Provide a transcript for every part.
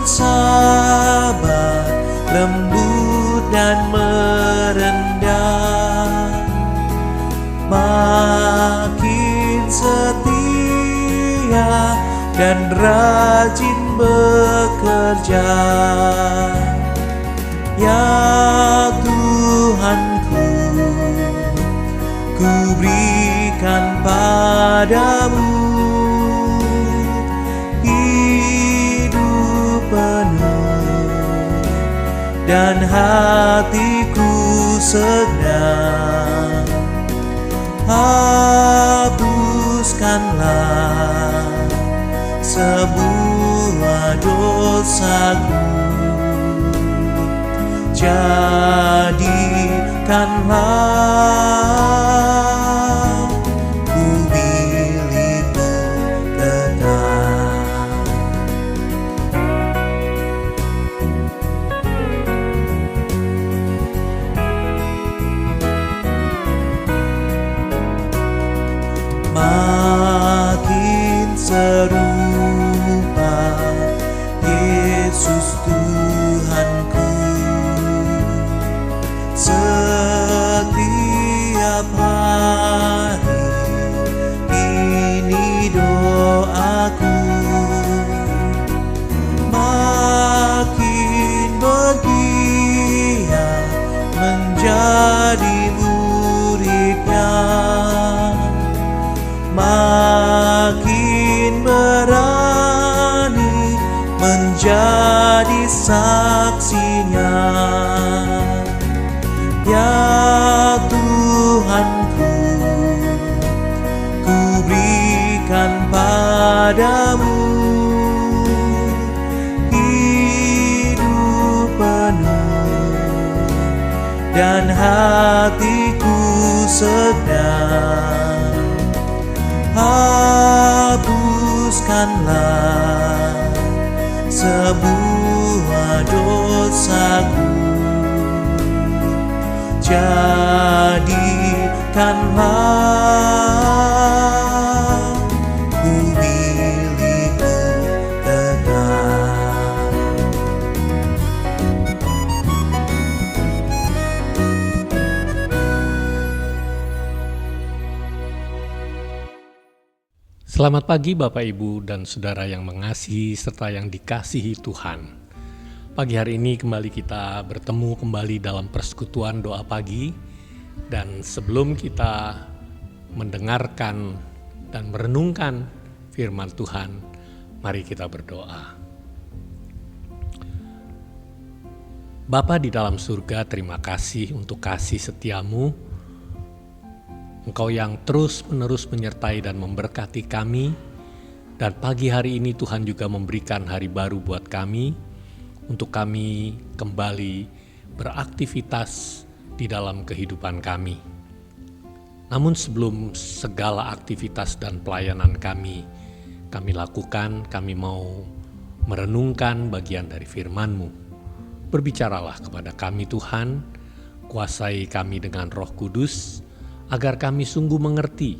sabar, lembut dan merendah, makin setia dan rajin bekerja. Ya Tuhanku, ku berikan padamu hidup penuh dan hatiku senang. Hapuskanlah semua dosaku, jadikanlah ku milikmu tetap. Makin serupa Yesus Tuhanku, setiap hari ini doaku. Makin bergiat menjadi muridnya, makin berani menjadi saksinya. Ya Tuhanku, ku berikan padamu hidup penuh dan hatiku senang. Hapuskanlah semua dosaku, jadikanlah ku milikmu tetap. Selamat pagi Bapak Ibu dan Saudara yang mengasihi serta yang dikasihi Tuhan. Pagi hari ini kembali kita bertemu kembali dalam persekutuan doa pagi. Dan sebelum kita mendengarkan dan merenungkan firman Tuhan, mari kita berdoa. Bapa di dalam surga, terima kasih untuk kasih setiamu. Engkau yang terus-menerus menyertai dan memberkati kami. Dan pagi hari ini Tuhan juga memberikan hari baru buat kami, untuk kami kembali beraktivitas di dalam kehidupan kami. Namun sebelum segala aktivitas dan pelayanan kami lakukan, kami mau merenungkan bagian dari firman-Mu. Berbicaralah kepada kami Tuhan, kuasai kami dengan Roh Kudus, agar kami sungguh mengerti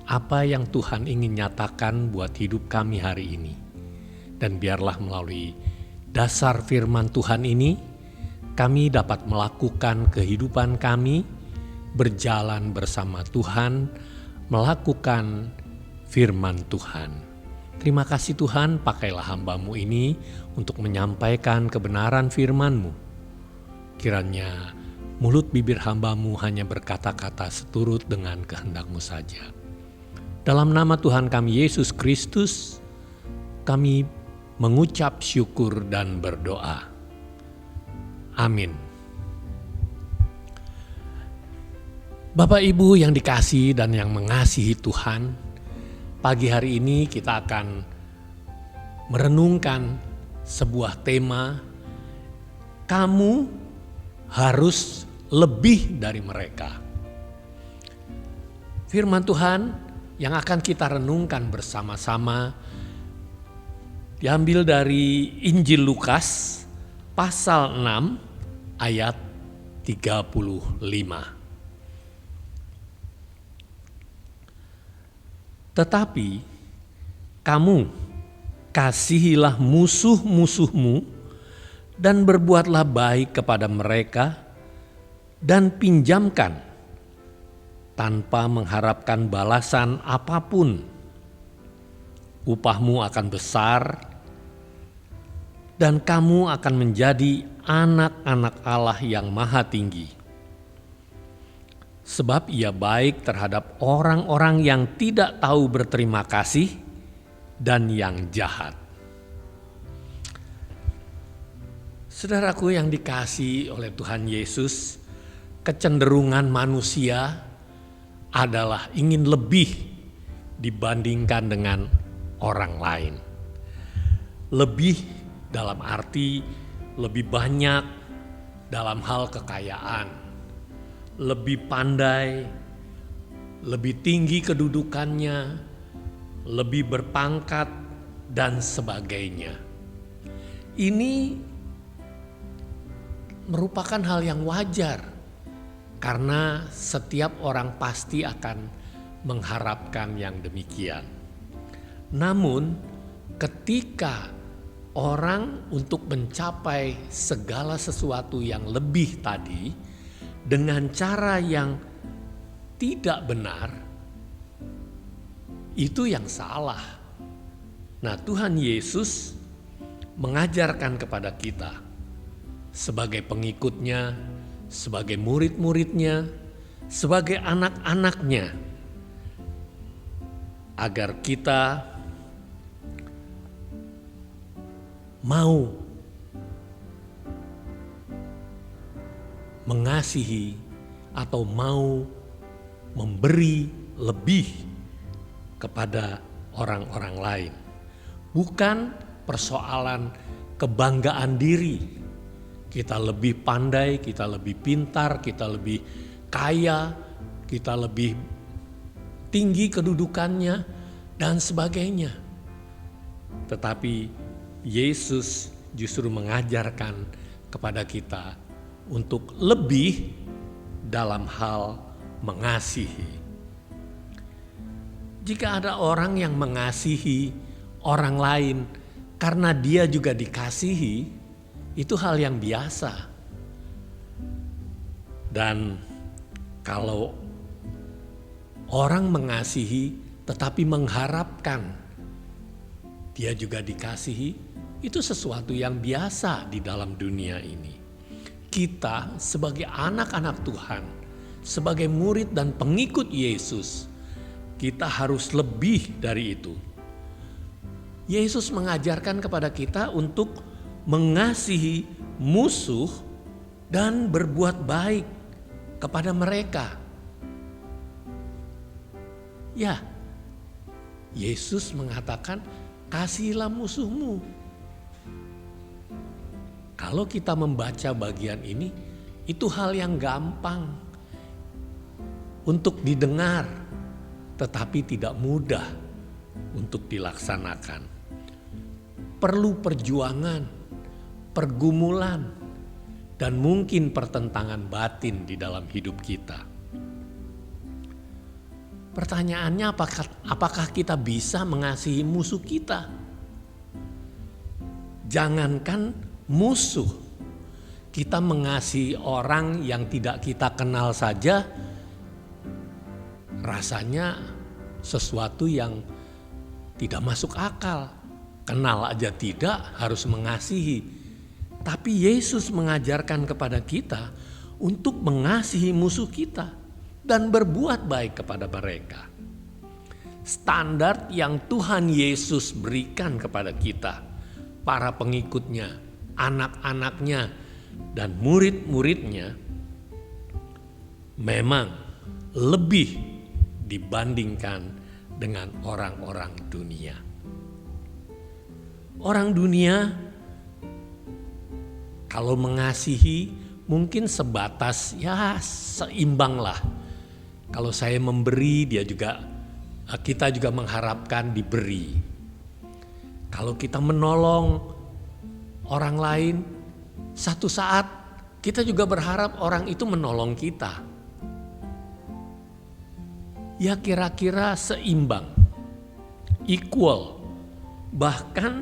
apa yang Tuhan ingin nyatakan buat hidup kami hari ini. Dan biarlah melalui dasar firman Tuhan ini, kami dapat melakukan kehidupan kami, berjalan bersama Tuhan, melakukan firman Tuhan. Terima kasih Tuhan, pakailah hamba-Mu ini untuk menyampaikan kebenaran firman-Mu. Kiranya mulut bibir hamba-Mu hanya berkata-kata seturut dengan kehendak-Mu saja. Dalam nama Tuhan kami Yesus Kristus, kami mengucap syukur dan berdoa. Amin. Bapak Ibu yang dikasihi dan yang mengasihi Tuhan, pagi hari ini kita akan merenungkan sebuah tema, kamu harus lebih dari mereka. Firman Tuhan yang akan kita renungkan bersama-sama diambil dari Injil Lukas pasal 6 ayat 35. Tetapi kamu kasihilah musuh-musuhmu dan berbuatlah baik kepada mereka dan pinjamkan tanpa mengharapkan balasan apapun. Upahmu akan besar dan kamu akan menjadi anak-anak Allah yang Maha Tinggi. Sebab Ia baik terhadap orang-orang yang tidak tahu berterima kasih dan yang jahat. Saudaraku yang dikasihi oleh Tuhan Yesus, kecenderungan manusia adalah ingin lebih dibandingkan dengan orang lain. Lebih dalam arti lebih banyak dalam hal kekayaan, lebih pandai, lebih tinggi kedudukannya, lebih berpangkat, dan sebagainya. Ini merupakan hal yang wajar karena setiap orang pasti akan mengharapkan yang demikian. Namun ketika orang untuk mencapai segala sesuatu yang lebih tadi dengan cara yang tidak benar, itu yang salah. Nah, Tuhan Yesus mengajarkan kepada kita sebagai pengikutnya, sebagai murid-muridnya, sebagai anak-anaknya, agar kita mau mengasihi atau mau memberi lebih kepada orang-orang lain. Bukan persoalan kebanggaan diri. Kita lebih pandai, kita lebih pintar, kita lebih kaya, kita lebih tinggi kedudukannya, dan sebagainya. Tetapi Yesus justru mengajarkan kepada kita untuk lebih dalam hal mengasihi. Jika ada orang yang mengasihi orang lain karena dia juga dikasihi, itu hal yang biasa. Dan kalau orang mengasihi tetapi mengharapkan dia juga dikasihi, itu sesuatu yang biasa di dalam dunia ini. Kita sebagai anak-anak Tuhan, sebagai murid dan pengikut Yesus, kita harus lebih dari itu. Yesus mengajarkan kepada kita untuk mengasihi musuh dan berbuat baik kepada mereka. Ya, Yesus mengatakan, kasihilah musuhmu. Kalau kita membaca bagian ini, itu hal yang gampang untuk didengar, tetapi tidak mudah untuk dilaksanakan. Perlu perjuangan, pergumulan, dan mungkin pertentangan batin di dalam hidup kita. Pertanyaannya, apakah kita bisa mengasihi musuh kita? Jangankan musuh, kita mengasihi orang yang tidak kita kenal saja, rasanya sesuatu yang tidak masuk akal. Kenal aja tidak, harus mengasihi. Tapi Yesus mengajarkan kepada kita untuk mengasihi musuh kita dan berbuat baik kepada mereka. Standar yang Tuhan Yesus berikan kepada kita, para pengikutnya, anak-anaknya, dan murid-muridnya, memang lebih dibandingkan dengan orang-orang dunia. Orang dunia kalau mengasihi mungkin sebatas ya seimbang lah. Kalau saya memberi, kita juga mengharapkan diberi. Kalau kita menolong orang lain, satu saat kita juga berharap orang itu menolong kita. Ya kira-kira seimbang, equal. Bahkan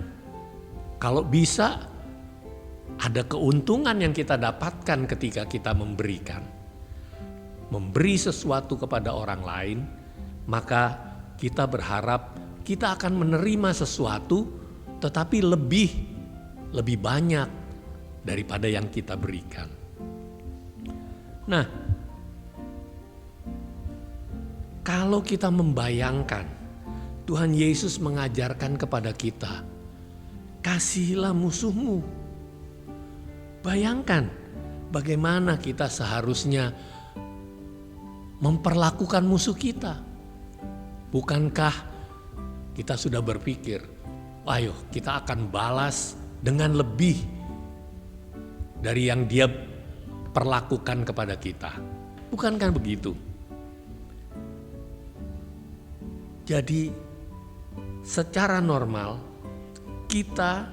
kalau bisa ada keuntungan yang kita dapatkan ketika kita memberikan. Memberi sesuatu kepada orang lain, maka kita berharap kita akan menerima sesuatu tetapi lebih banyak daripada yang kita berikan. Nah, kalau kita membayangkan Tuhan Yesus mengajarkan kepada kita, kasihilah musuhmu. Bayangkan bagaimana kita seharusnya memperlakukan musuh kita. Bukankah kita sudah berpikir, ayo kita akan balas dengan lebih dari yang dia perlakukan kepada kita. Bukankah begitu? Jadi secara normal kita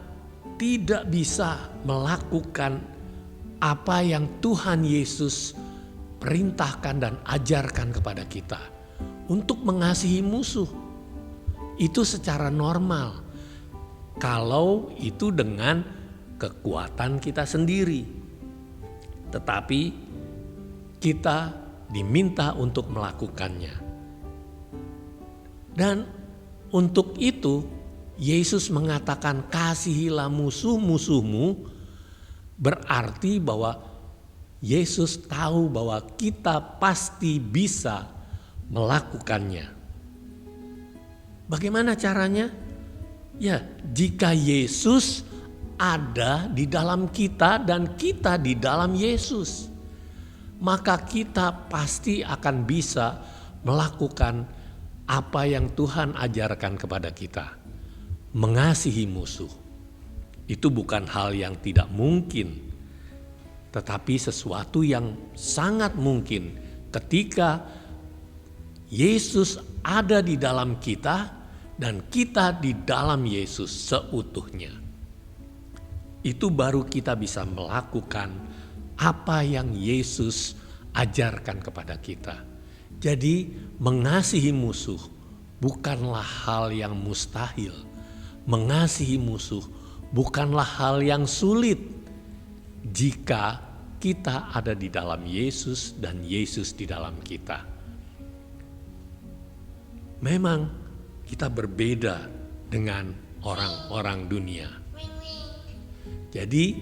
tidak bisa melakukan apa yang Tuhan Yesus perintahkan dan ajarkan kepada kita untuk mengasihi musuh. Itu secara normal. Kalau itu dengan kekuatan kita sendiri. Tetapi kita diminta untuk melakukannya. Dan untuk itu Yesus mengatakan kasihilah musuh-musuhmu, berarti bahwa Yesus tahu bahwa kita pasti bisa melakukannya. Bagaimana caranya? Ya, jika Yesus ada di dalam kita dan kita di dalam Yesus, maka kita pasti akan bisa melakukan apa yang Tuhan ajarkan kepada kita. Mengasihi musuh. Itu bukan hal yang tidak mungkin, tetapi sesuatu yang sangat mungkin ketika Yesus ada di dalam kita dan kita di dalam Yesus seutuhnya. Itu baru kita bisa melakukan apa yang Yesus ajarkan kepada kita. Jadi mengasihi musuh bukanlah hal yang mustahil. Mengasihi musuh bukanlah hal yang sulit jika kita ada di dalam Yesus dan Yesus di dalam kita. Memang kita berbeda dengan orang-orang dunia. Jadi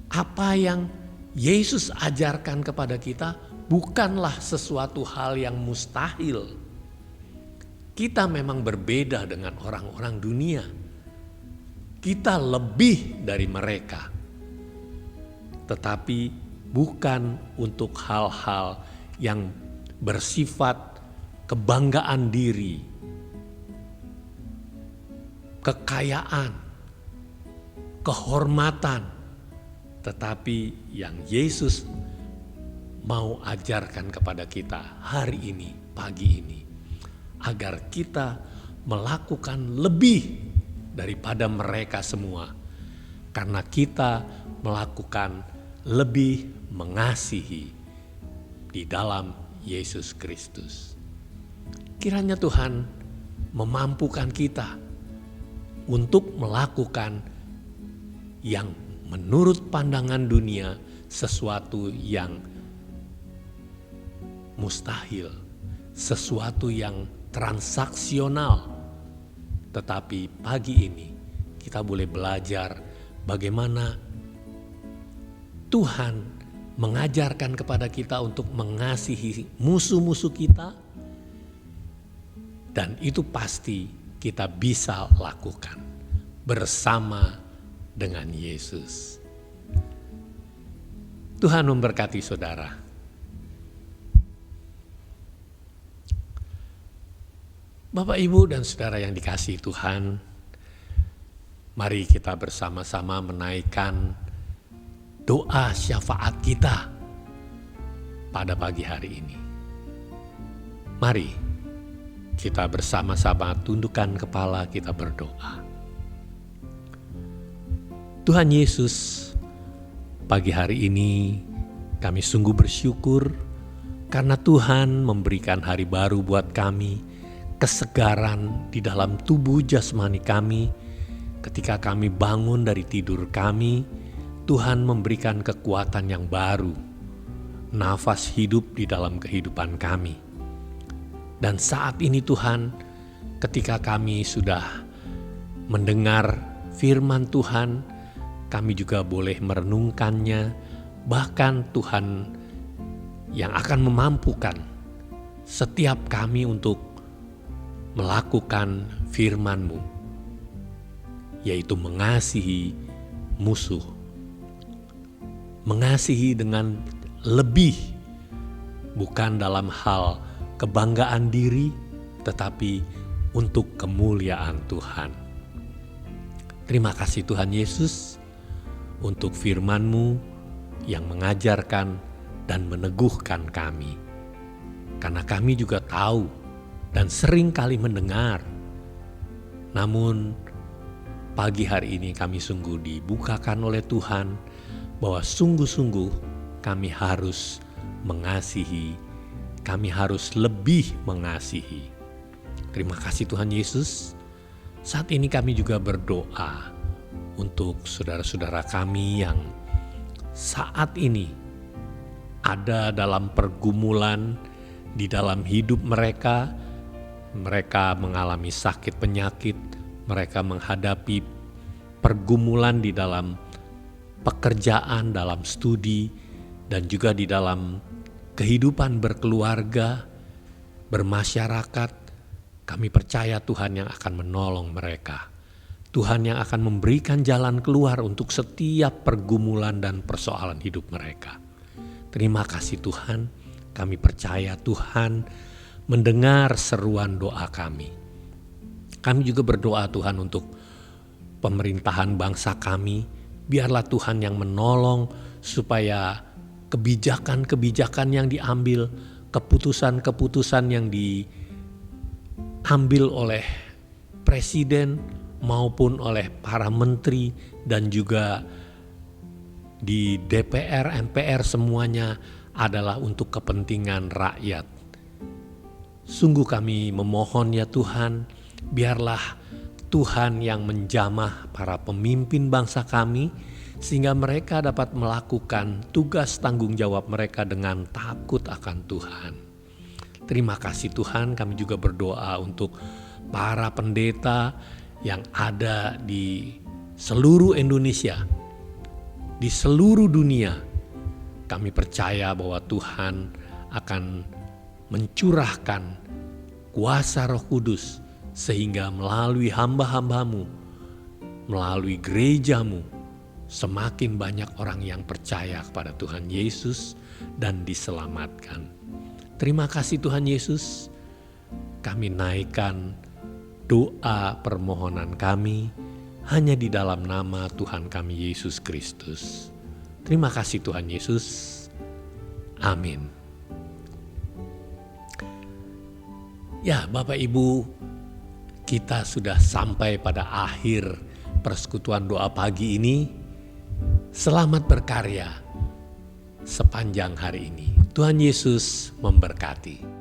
apa yang Yesus ajarkan kepada kita bukanlah sesuatu hal yang mustahil. Kita memang berbeda dengan orang-orang dunia. Kita lebih dari mereka. Tetapi bukan untuk hal-hal yang bersifat kebanggaan diri, kekayaan, kehormatan. Tetapi yang Yesus mau ajarkan kepada kita hari ini, pagi ini. Agar kita melakukan lebih daripada mereka semua. Karena kita melakukan lebih mengasihi di dalam Yesus Kristus. Kiranya Tuhan memampukan kita untuk melakukan yang menurut pandangan dunia sesuatu yang mustahil, sesuatu yang transaksional. Tetapi pagi ini kita boleh belajar bagaimana Tuhan mengajarkan kepada kita untuk mengasihi musuh-musuh kita. Dan itu pasti kita bisa lakukan bersama dengan Yesus. Tuhan memberkati saudara. Bapak, Ibu, dan saudara yang dikasihi Tuhan, mari kita bersama-sama menaikkan doa syafaat kita pada pagi hari ini. Mari kita bersama-sama tundukkan kepala, kita berdoa. Tuhan Yesus, pagi hari ini kami sungguh bersyukur karena Tuhan memberikan hari baru buat kami, kesegaran di dalam tubuh jasmani kami, ketika kami bangun dari tidur kami, Tuhan memberikan kekuatan yang baru, nafas hidup di dalam kehidupan kami. Dan saat ini Tuhan, ketika kami sudah mendengar firman Tuhan, kami juga boleh merenungkannya, bahkan Tuhan yang akan memampukan setiap kami untuk melakukan firman-Mu, yaitu mengasihi musuh. Mengasihi dengan lebih, bukan dalam hal kebanggaan diri, tetapi untuk kemuliaan Tuhan. Terima kasih Tuhan Yesus untuk firman-Mu yang mengajarkan dan meneguhkan kami. Karena kami juga tahu dan sering kali mendengar. Namun pagi hari ini kami sungguh dibukakan oleh Tuhan bahwa sungguh-sungguh kami harus mengasihi, kami harus lebih mengasihi. Terima kasih Tuhan Yesus. Saat ini kami juga berdoa untuk saudara-saudara kami yang saat ini ada dalam pergumulan di dalam hidup mereka. Mereka mengalami sakit penyakit, mereka menghadapi pergumulan di dalam pekerjaan, dalam studi, dan juga di dalam kehidupan berkeluarga, bermasyarakat. Kami percaya Tuhan yang akan menolong mereka. Tuhan yang akan memberikan jalan keluar untuk setiap pergumulan dan persoalan hidup mereka. Terima kasih Tuhan, kami percaya Tuhan mendengar seruan doa kami. Kami juga berdoa Tuhan untuk pemerintahan bangsa kami. Biarlah Tuhan yang menolong supaya kebijakan-kebijakan yang diambil, keputusan-keputusan yang diambil oleh presiden maupun oleh para menteri dan juga di DPR, MPR semuanya adalah untuk kepentingan rakyat. Sungguh kami memohon ya Tuhan, biarlah Tuhan yang menjamah para pemimpin bangsa kami sehingga mereka dapat melakukan tugas tanggung jawab mereka dengan takut akan Tuhan. Terima kasih Tuhan, kami juga berdoa untuk para pendeta yang ada di seluruh Indonesia, di seluruh dunia. Kami percaya bahwa Tuhan akan mencurahkan kuasa Roh Kudus sehingga melalui hamba-hamba-Mu, melalui gereja-Mu, semakin banyak orang yang percaya kepada Tuhan Yesus dan diselamatkan. Terima kasih Tuhan Yesus, kami naikkan doa permohonan kami hanya di dalam nama Tuhan kami Yesus Kristus. Terima kasih Tuhan Yesus. Amin. Ya Bapak Ibu, kita sudah sampai pada akhir persekutuan doa pagi ini. Selamat berkarya sepanjang hari ini. Tuhan Yesus memberkati.